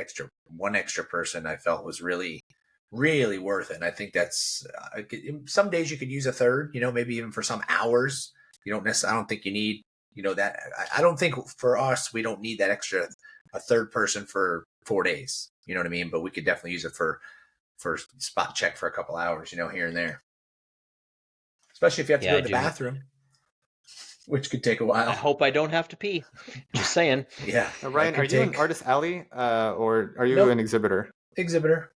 one extra person, I felt was really, really worth it. And I think that's some days you could use a third, maybe even for some hours. You don't necessarily. I don't think you need, that. I don't think for us we don't need that extra a third person for 4 days. You know what I mean? But we could definitely use it for spot check for a couple hours, here and there. Especially if you have to Yeah, go I to the do. bathroom, which could take a I while. hope I don't have to pee. Just saying. Yeah. Ryan, are you an artist alley or are you Nope. an exhibitor? Exhibitor.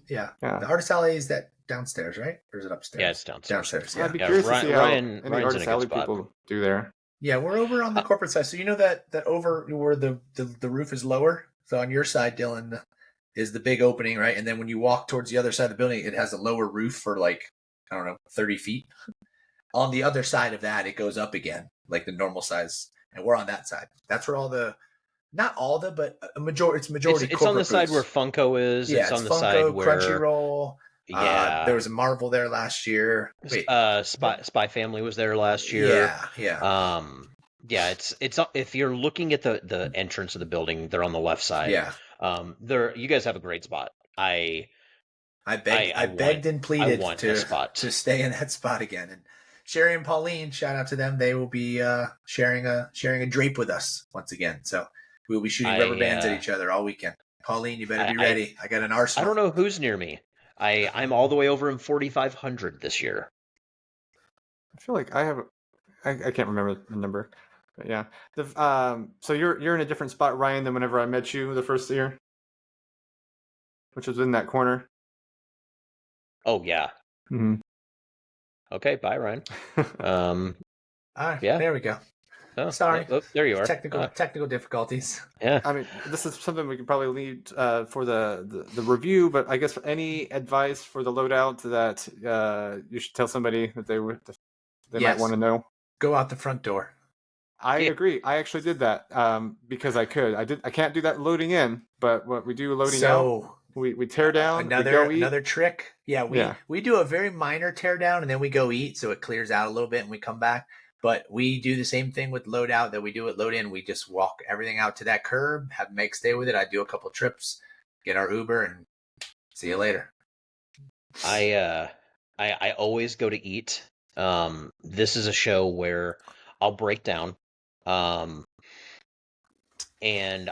Yeah. Yeah. The artist alley is that downstairs, right? Or is it upstairs? Yeah, it's downstairs. Downstairs, I'd yeah. be Yeah, curious to see how Ryan's any in a artist good alley spot. people do there. Yeah, we're over on the corporate side. So that over where the roof is lower. So on your side, Dylan, is the big opening, right? And then when you walk towards the other side of the building, it has a lower roof for like, I don't know, 30 feet. On the other side of that, it goes up again, like the normal size. And we're on that side. That's where not all the, but it's majority It's on the corporate side booths. where Funko is. Yeah, It's it's on the side Funko, where Crunchyroll. yeah. There was a Marvel there last year. Wait, Spy Family was there last year. yeah. Yeah, it's if you're looking at the entrance of the building, they're on the left side. Yeah. You guys have a great spot. I begged and pleaded want a spot. to stay in that spot again. And Sherry and Pauline, shout out to them. They will be sharing a drape with us once again. So we'll be shooting rubber bands at each other all weekend. Pauline, you better be ready. I got an arsenal. I don't know who's near me. I'm all the way over in 4,500 this year. I feel like I can't remember the number, but yeah. So you're in a different spot, Ryan, than whenever I met you the first year, which was in that corner. Oh yeah. Mm-hmm. Okay, bye, Ryan. All right, yeah. There we go. Oh, sorry. Oh, there you are. Technical difficulties. Yeah. I mean, this is something we could probably leave for the review, but I guess any advice for the loadout that you should tell somebody that they might want to know? Go out the front door. I agree. I actually did that because I could. I can't do that loading in, but what we do loading out, we tear down. We go eat. Another trick. Yeah, we do a very minor tear down and then we go eat, so it clears out a little bit and we come back. But we do the same thing with load out that we do at load in. We just walk everything out to that curb, have Meg stay with it. I do a couple trips, get our Uber, and see you later. I always go to eat. This is a show where I'll break down, and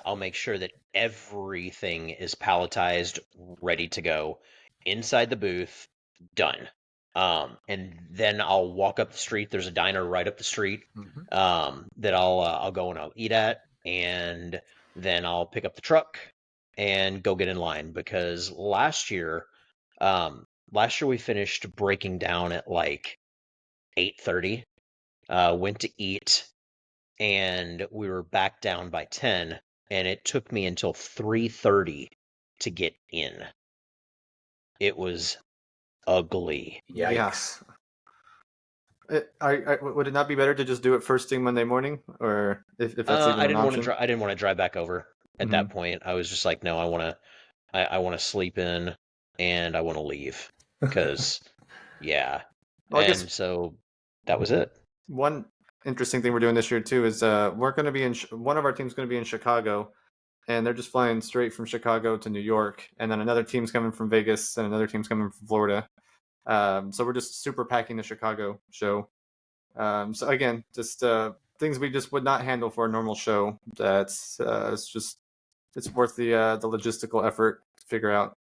I'll make sure that everything is palletized, ready to go, inside the booth, done. And then I'll walk up the street. There's a diner right up the street that I'll go and I'll eat at, and then I'll pick up the truck and go get in line because last year we finished breaking down at like 8:30. Went to eat, and we were back down by 10, and it took me until 3:30 to get in. It was ugly. Yikes. Would it not be better to just do it first thing Monday morning, or if that's even I an didn't want option? to. I didn't want to drive back over at that Mhm. point. I was just like, no, I want to. I want to sleep in, and I want to leave because, yeah. Well, I guess And so that was it. one interesting thing we're doing this year too is we're going to be in one of our teams going to be in Chicago, and they're just flying straight from Chicago to New York, and then another team's coming from Vegas, and another team's coming from Florida. So we're just super packing the Chicago show. So again, just things we just would not handle for a normal show. That's it's worth the logistical effort to figure out.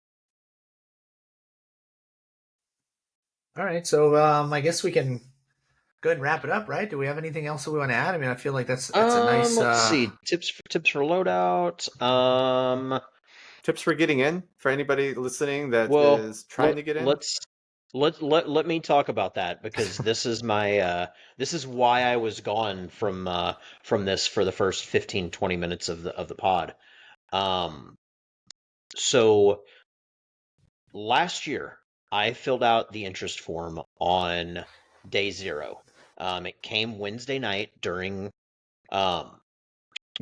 All right, so I guess we can go ahead and wrap it up, right? Do we have anything else that we want to add? I mean, I feel like that's a nice. Let's see. Tips for loadout. Tips for getting in for anybody listening that Well, is trying to get in. let me talk about that because this is my this is why I was gone from this for the first 15-20 minutes of the pod. Um, so last year I filled out the interest form on day 0. It came Wednesday night um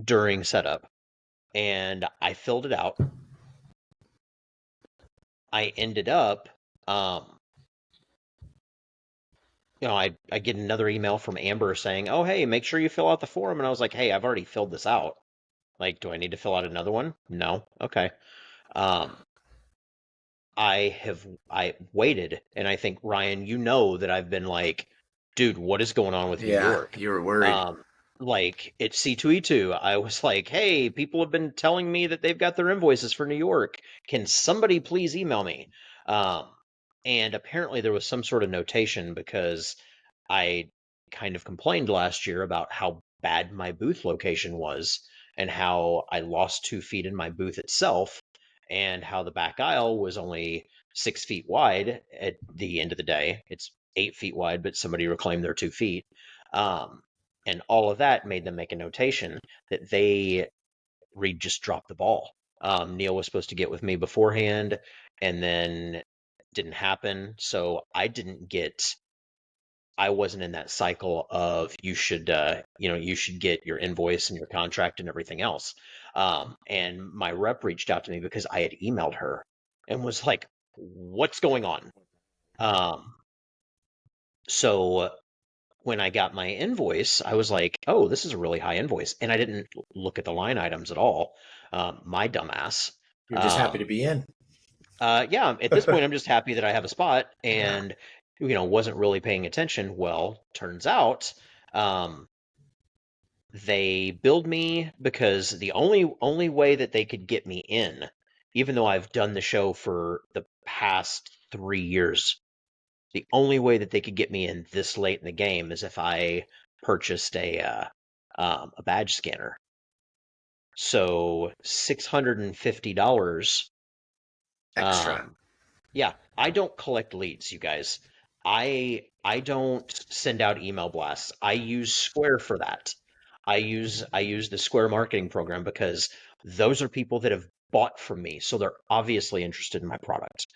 during setup, and I filled it out. I ended up I get another email from Amber saying, "Oh, hey, make sure you fill out the form." And I was like, "Hey, I've already filled this out. Like, do I need to fill out another one?" No. Okay. Um, I waited, and I think Ryan, you know that I've been like, dude, what is going on with New Yeah, York? you were worried. Um, like it's C2E2. I was like, hey, people have been telling me that they've got their invoices for New York. Can somebody please email me? Um, and apparently there was some sort of notation because I kind of complained last year about how bad my booth location was and how I lost 2 feet in my booth itself and how the back aisle was only 6 feet wide at the end of the day. It's 8 feet wide, but somebody reclaimed their 2 feet. Um, and all of that made them make a notation that Reed just dropped the ball. Neil was supposed to get with me beforehand, and then didn't happen. So I wasn't in that cycle of you should get your invoice and your contract and everything else. And my rep reached out to me because I had emailed her and was like, "What's going on?" Um, so when I got my invoice, I was like, "Oh, this is a really high invoice," and I didn't look at the line items at all. My dumbass. You're just happy to Um, be in. yeah, at this point, I'm just happy that I have a spot Yeah. and, wasn't really paying attention. Well, turns out, um, they billed me because the only way that they could get me in, even though I've done the show for the past 3 years, the only way that they could get me in this late in the game is if I purchased a badge scanner. So $650. Extra. Um, Yeah, I don't collect leads, you guys. I don't send out email blasts. I use Square for that. I use the Square marketing program because those are people that have bought from me, so they're obviously interested in my product.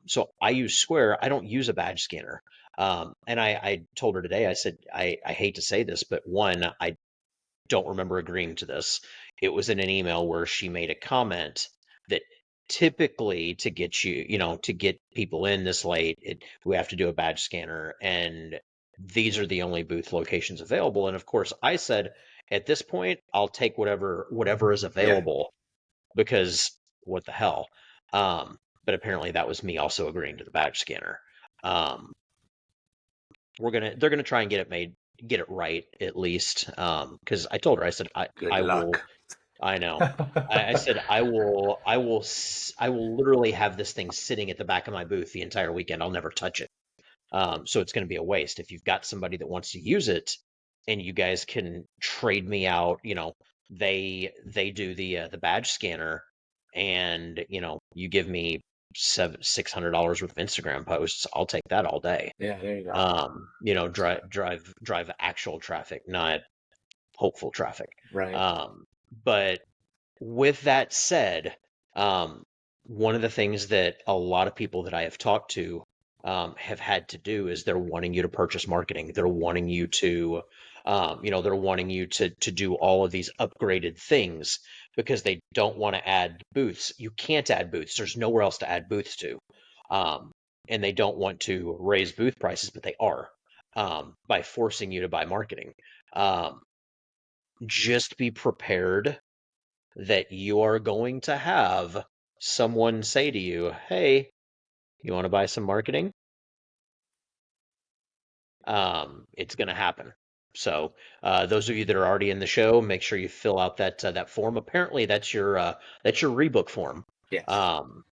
So I use Square. I don't use a badge scanner. And I told her today, I said, I hate to say this, but one, I don't remember agreeing to this. It was in an email where she made a comment that typically to get people in this late, we have to do a badge scanner, and these are the only booth locations available. And of course, I said at this point, I'll take whatever is Yeah. available because what the hell. But apparently that was me also agreeing to the badge scanner. Um, they're gonna try and get it right at least. Because I told her, I said Good I will. luck. I know. I said I will literally have this thing sitting at the back of my booth the entire weekend. I'll never touch it. So it's going to be a waste. If you've got somebody that wants to use it, and you guys can trade me out, they do the badge scanner, and you give me $600 worth of Instagram posts. I'll take that all day. Yeah, there you go. Drive actual traffic, not hopeful traffic. Right. But with that said, one of the things that a lot of people that I have talked to have had to do is they're wanting you to purchase marketing. They're wanting you to, they're wanting you to do all of these upgraded things because they don't want to add booths. You can't add booths. There's nowhere else to add booths to. Um, and they don't want to raise booth prices, but they are by forcing you to buy marketing. Um, just be prepared that you are going to have someone say to you, "Hey, you want to buy some marketing?" It's going to happen. So, those of you that are already in the show, make sure you fill out that form. Apparently, that's your rebook form. Yes. Um,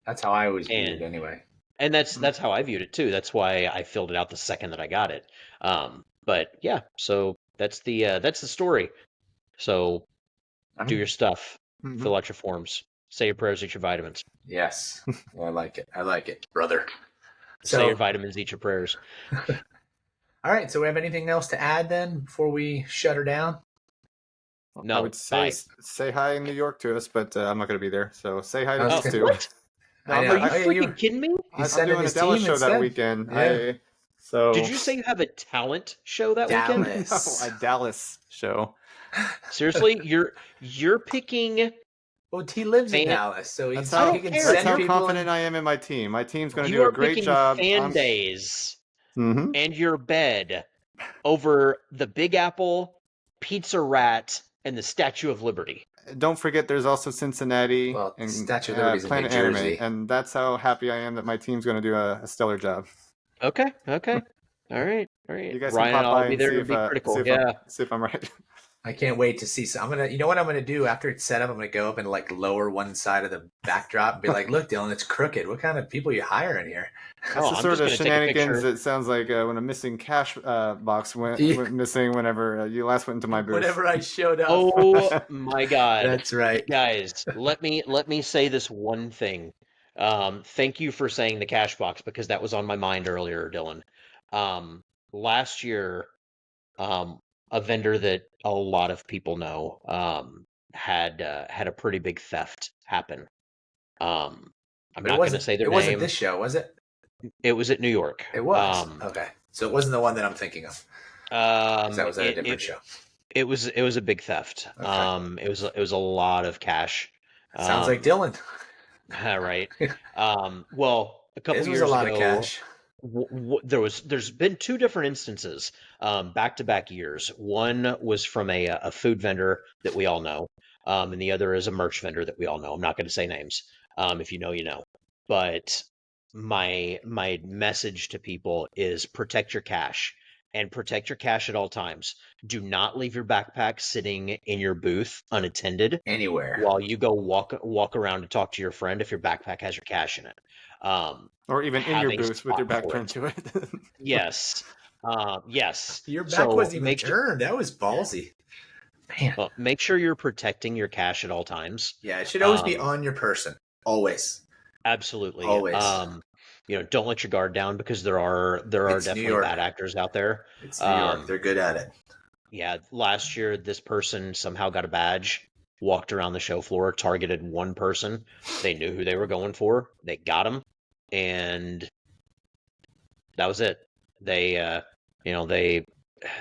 That's how I always viewed and it anyway. and that's how I viewed it too. That's why I filled it out the second that I got it. But yeah, so that's the story. So do your stuff, Mhm. fill out your forms, say your prayers, eat your vitamins. Yes. I like it. I like it, brother. Say your So, vitamins, eat your prayers. all right. So we have anything else to add then before we shut her down? I No, would say say hi in New York to us, but I'm not going to be there. So say hi to I was these gonna- two. What? No, I I'm know. Are not, you Oh, yeah, freaking kidding me? I'm sending doing a his Dallas team show that instead? weekend. Yeah. Did you say you have a talent show that weekend? Dallas. No, a Dallas show. Seriously, you're picking Well, he lives in fan. Dallas, so That's he's I how don't he can care. that's send how You're people. confident I am in my team. My team's going to you do a are great picking job. fan days Mhm. and your bed over the Big Apple, Pizza Rat, and the Statue of Liberty. Don't forget, there's also Cincinnati Well, and Statue of Liberty's in New Planet Anime, Jersey. and that's how happy I am that my team's going to do a stellar job. Okay. All right. You guys can Ryan and pop I will by be and there to be critical. Yeah. see if I'm right. I can't wait to see. I'm gonna. You know what I'm gonna do after it's set up? I'm gonna go up and like lower one side of the backdrop and be like, "Look, Dylan, it's crooked. What kind of people are you hiring here?" That's the I'm sort just of gonna take a shenanigans picture. that sounds like when a missing cash box went missing whenever you last went into my booth. Whenever I showed up. Oh my God. That's right. Guys, let me say this one thing. Thank you for saying the cash box because that was on my mind earlier, Dylan. Last year, um, a vendor that a lot of people know had a pretty big theft happen. I'm But it not going to wasn't. say their It wasn't name. this show, was it? It was at New York. It was. Okay, so it wasn't the one that I'm thinking of. 'Cause that was at a different show. It was a big theft. Okay. It was a lot of cash. Sounds like Dylan. Right. Well, a couple This was a years lot of ago, cash. there's been two different instances, back to back years. One was from a food vendor that we all know, and the other is a merch vendor that we all know. I'm not going to say names. If you know, you know. But my message to people is protect your cash and protect your cash at all times. Do not leave your backpack sitting in your booth unattended Anywhere. while you go walk around to talk to your friend if your backpack has your cash in it. Or even in Have your a booth with your spot back for turned it. to it. Yes. Yes. Your back So wasn't even turned. That was ballsy. Man. make sure you're protecting your cash at all times. Yeah, it should always be Um, on your person. Always. Absolutely. Always. Don't let your guard down because there are It's New definitely York. bad actors out there. It's New York. They're good at it. Yeah, last year this person somehow got a badge, walked around the show floor, targeted one person. They knew who they were going for. They got him, and that was it. They,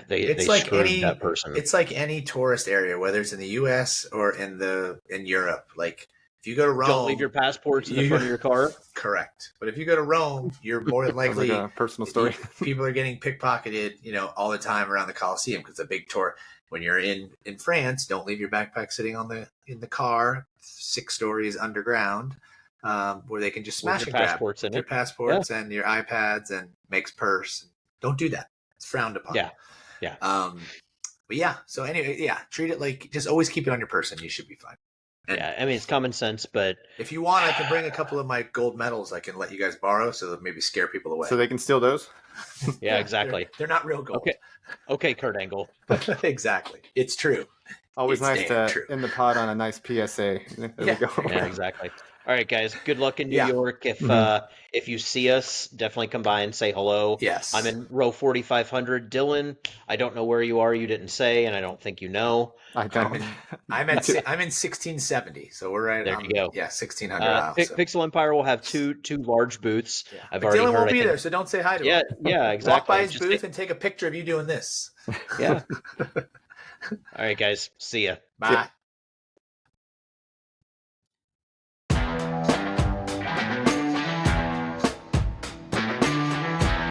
they It's like screwed that person. it's like any tourist area, whether it's in the US or in Europe. Like if you go to Rome, Don't leave your passports in the front of your car. Correct. But if you go to Rome, you're more than Sounds like likely a personal story. people are getting pickpocketed, all the time around the Colosseum because it's a big tour. When you're in France, don't leave your backpack sitting in the car 6 stories underground, where they can just smash and grab passports in your it. passports and your iPads and makes purse. Don't do that. It's frowned upon. Yeah. But yeah. So anyway, yeah, treat it like just always keep it on your person. You should be fine. And Yeah, I mean it's common sense, but if you want, I can bring a couple of my gold medals. I can let you guys borrow, so that maybe scare people away. So they can steal those? yeah, exactly. They're not real gold. Okay, Kurt Angle. Exactly. It's true. Always It's nice damn to true. end the pod on a nice PSA. There we go. Yeah, exactly. All right, guys. Good luck in New Yeah. York. Mhm. If you see us, definitely come by and say hello. Yes. I'm in row 4500. Dylan, I don't know where you are. You didn't say, and I don't think you know. I don't. I'm Me too. I'm in 1670, so we're right There on you go. 1600 aisle. So Pixel Empire will have two large booths. yeah, I've but already Dylan heard. won't I be think. there, so don't say hi to Yeah, him. yeah, Walk by exactly. his booth and take a picture of you doing this. Yeah. All right, guys. See ya. See ya. Bye.